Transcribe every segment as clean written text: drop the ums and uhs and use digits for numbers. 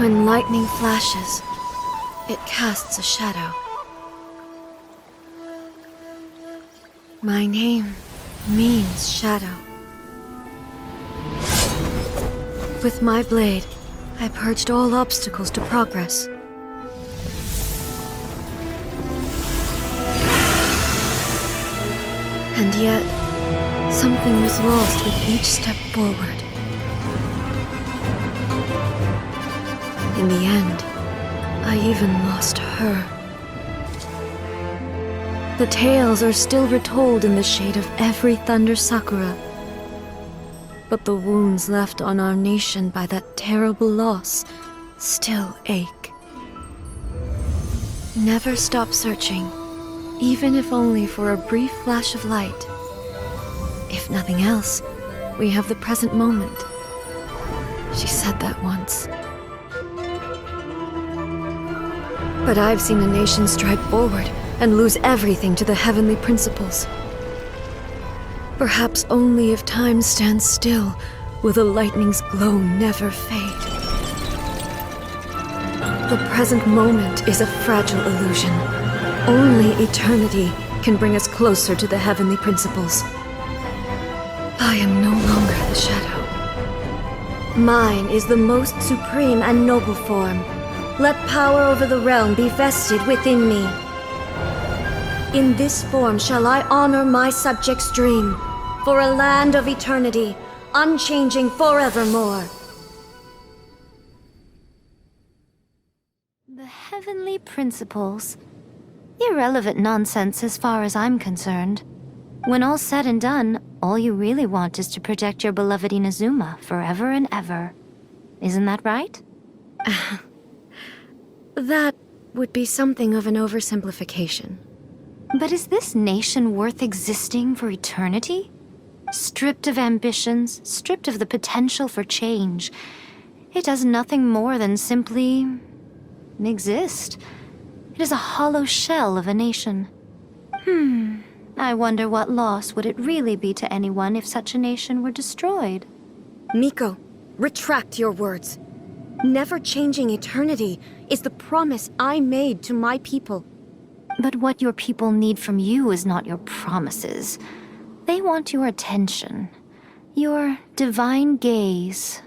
When lightning flashes, it casts a shadow. My name means shadow. With my blade, I purged all obstacles to progress. And yet, something was lost with each step forward. In the end, I even lost her. The tales are still retold in the shade of every Thunder Sakura. But the wounds left on our nation by that terrible loss still ache. Never stop searching, even if only for a brief flash of light. If nothing else, we have the present moment. She said that once. But I've seen a nation stride forward and lose everything to the heavenly principles. Perhaps only if time stands still will the lightning's glow never fade. The present moment is a fragile illusion. Only eternity can bring us closer to the heavenly principles. I am no longer the shadow. Mine is the most supreme and noble form. Let power over the realm be vested within me. In this form shall I honor my subjects' dream, for a land of eternity, unchanging forevermore. The heavenly principles. Irrelevant nonsense as far as I'm concerned. When all's said and done, all you really want is to protect your beloved Inazuma forever and ever. Isn't that right? That would be something of an oversimplification. But is this nation worth existing for eternity? Stripped of ambitions, stripped of the potential for change. It does nothing more than simply exist. It is a hollow shell of a nation. I wonder what loss would it really be to anyone if such a nation were destroyed? Miko, retract your words. Never changing eternity is the promise I made to my people. But what your people need from you is not your promises. They want your attention. Your divine gaze.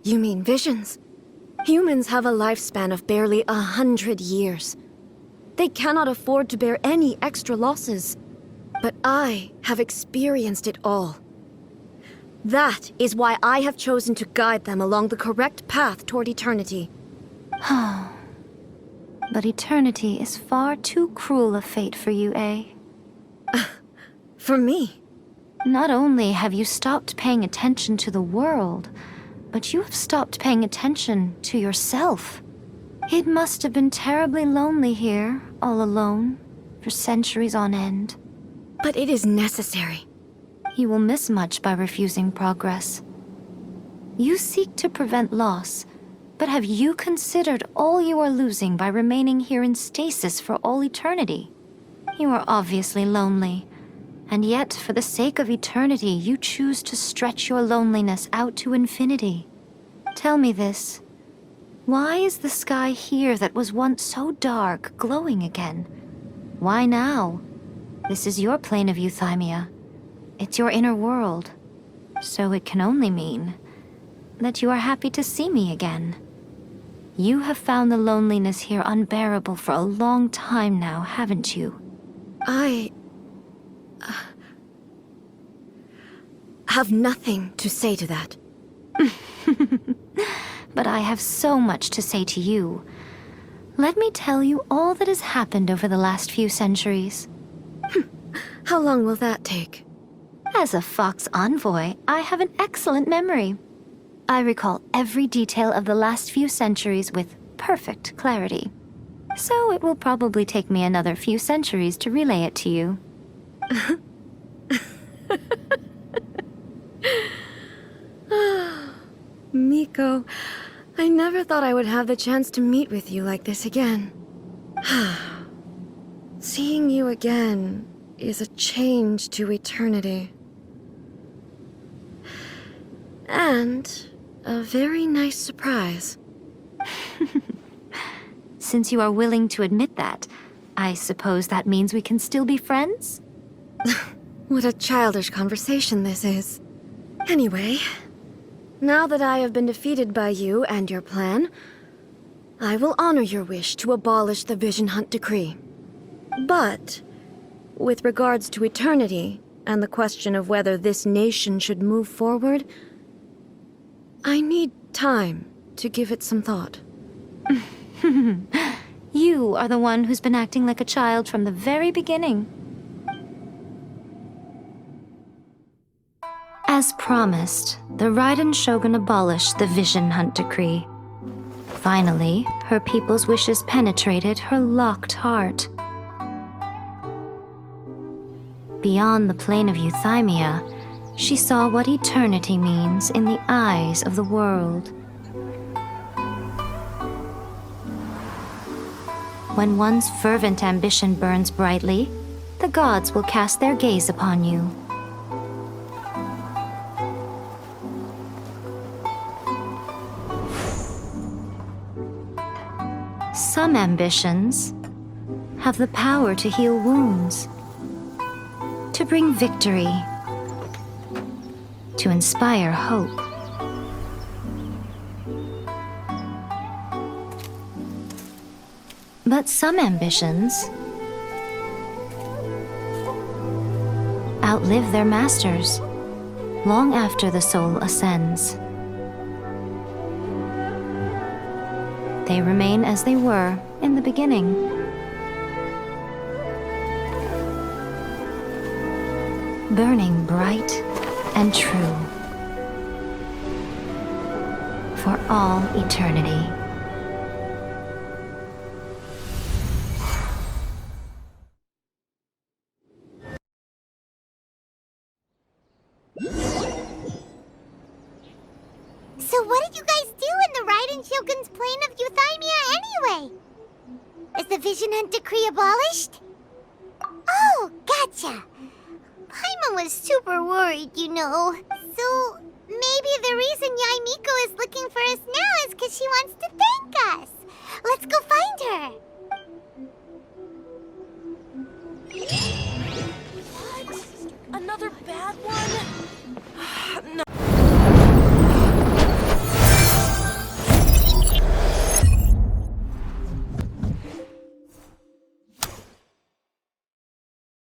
You mean visions? Humans have a lifespan of barely 100 years. They cannot afford to bear any extra losses. But I have experienced it all. That is why I have chosen to guide them along the correct path toward eternity. But eternity is far too cruel a fate for you, eh? For me? Not only have you stopped paying attention to the world, but you have stopped paying attention to yourself. It must have been terribly lonely here, all alone, for centuries on end. But it is necessary. You will miss much by refusing progress. You seek to prevent loss, but have you considered all you are losing by remaining here in stasis for all eternity? You are obviously lonely, and yet for the sake of eternity you choose to stretch your loneliness out to infinity. Tell me this. Why is the sky here that was once so dark glowing again? Why now? This is your plane of euthymia. It's your inner world. So it can only mean that you are happy to see me again. You have found the loneliness here unbearable for a long time now, haven't you? I have nothing to say to that. But I have so much to say to you. Let me tell you all that has happened over the last few centuries. How long will that take? As a Fox envoy, I have an excellent memory. I recall every detail of the last few centuries with perfect clarity. So it will probably take me another few centuries to relay it to you. Miko, I never thought I would have the chance to meet with you like this again. Seeing you again is a change to eternity. And A very nice surprise. Since you are willing to admit that, I suppose that means we can still be friends? What a childish conversation this is. Anyway, now that I have been defeated by you and your plan, I will honor your wish to abolish the Vision Hunt Decree. But, with regards to eternity, and the question of whether this nation should move forward, I need time to give it some thought. You are the one who's been acting like a child from the very beginning. As promised, the Raiden Shogun abolished the Vision Hunt Decree. Finally, her people's wishes penetrated her locked heart. Beyond the plane of Euthymia, she saw what eternity means in the eyes of the world. When one's fervent ambition burns brightly, the gods will cast their gaze upon you. Some ambitions have the power to heal wounds, to bring victory, to inspire hope. But some ambitions outlive their masters long after the soul ascends. They remain as they were in the beginning. Burning bright and true for all eternity. So what did you guys do in the Raiden Shogun's plane of Euthymia anyway? Is the Vision Hunt Decree abolished? Oh, gotcha. Paimon was super worried, you know. So maybe the reason Yaimiko is looking for us now is because she wants to thank us. Let's go find her.